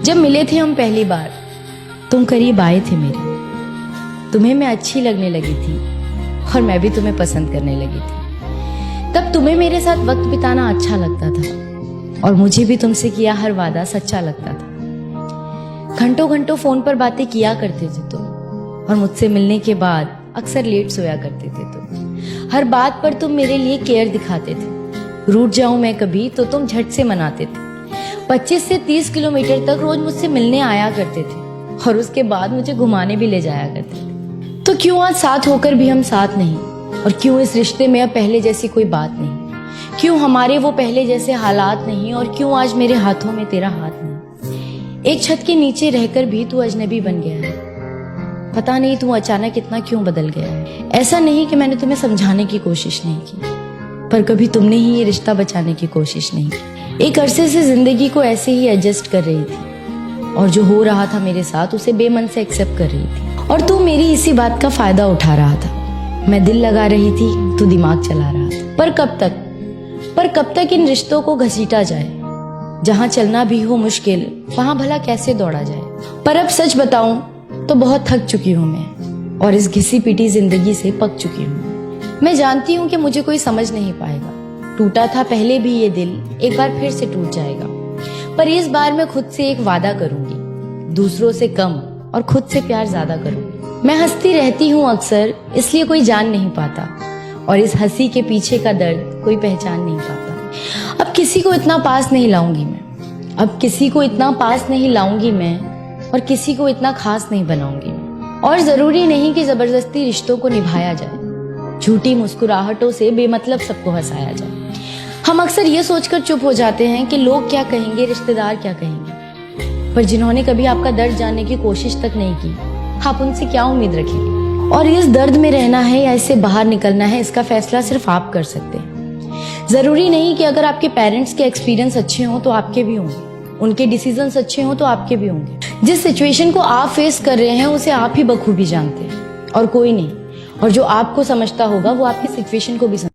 जब मिले थे हम पहली बार, तुम करीब आए थे मेरे। तुम्हें मैं अच्छी लगने लगी थी और मैं भी तुम्हें पसंद करने लगी थी। तब तुम्हें मेरे साथ वक्त बिताना अच्छा लगता था और मुझे भी तुमसे किया हर वादा सच्चा लगता था। घंटों घंटों फोन पर बातें किया करते थे तुम और मुझसे मिलने के बाद अक्सर लेट सोया करते थे तुम। हर बात पर तुम मेरे लिए केयर दिखाते थे। रूठ जाऊं मैं कभी तो तुम झट से मनाते थे। 25 से 30 किलोमीटर तक रोज मुझसे मिलने आया करते थे और उसके बाद मुझे घुमाने भी ले जाया करते थे। तो क्यों आज साथ होकर भी हम साथ नहीं, और क्यों इस रिश्ते में अब पहले जैसी कोई बात नहीं? क्यों हमारे वो पहले जैसे हालात नहीं, और क्यों आज मेरे हाथों में तेरा हाथ नहीं? एक छत के नीचे रहकर भी तू अजनबी बन गया है। पता नहीं तू अचानक इतना क्यों बदल गया है। ऐसा नहीं कि मैंने तुम्हें समझाने की कोशिश नहीं की, पर कभी तुमने ही ये रिश्ता बचाने की कोशिश नहीं की। एक अरसे से जिंदगी को ऐसे ही एडजस्ट कर रही थी और जो हो रहा था मेरे साथ उसे बेमन से एक्सेप्ट कर रही थी, और तू मेरी इसी बात का फायदा उठा रहा था। मैं दिल लगा रही थी, तू दिमाग चला रहा था। पर कब तक इन रिश्तों को घसीटा जाए? जहां चलना भी हो मुश्किल, वहां भला कैसे दौड़ा जाए? पर अब सच बताऊं तो बहुत थक चुकी हूं मैं, और इस घिसी पिटी जिंदगी से पक चुकी हूं। मैं जानती हूं कि मुझे कोई समझ नहीं पाएगा। टूटा था पहले भी ये दिल, एक बार फिर से टूट जाएगा। पर इस बार मैं खुद से एक वादा करूंगी, दूसरों से कम और खुद से प्यार ज्यादा करूंगी। मैं हंसती रहती हूँ अक्सर, इसलिए कोई जान नहीं पाता, और इस हंसी के पीछे का दर्द कोई पहचान नहीं पाता। अब किसी को इतना पास नहीं लाऊंगी मैं, अब किसी को इतना पास नहीं लाऊंगी मैं, और किसी को इतना खास नहीं बनाऊंगी मैं। और जरूरी नहीं कि जबरदस्ती रिश्तों को निभाया जाए, झूठी मुस्कुराहटों से बेमतलब सबको हंसाया जाए। हम अक्सर ये सोचकर चुप हो जाते हैं कि लोग क्या कहेंगे, रिश्तेदार क्या कहेंगे, पर जिन्होंने कभी आपका दर्द जानने की कोशिश तक नहीं की, आप उनसे क्या उम्मीद रखेंगे? और इस दर्द में रहना है या इससे बाहर निकलना है, इसका फैसला सिर्फ आप कर सकते हैं। जरूरी नहीं कि अगर आपके पेरेंट्स के एक्सपीरियंस अच्छे हों तो आपके भी होंगे, उनके डिसीजंस अच्छे हों तो आपके भी होंगे। जिस सिचुएशन को आप फेस कर रहे हैं उसे आप ही बखूबी जानते हैं और कोई नहीं, और जो आपको समझता होगा वो आपकी सिचुएशन को भी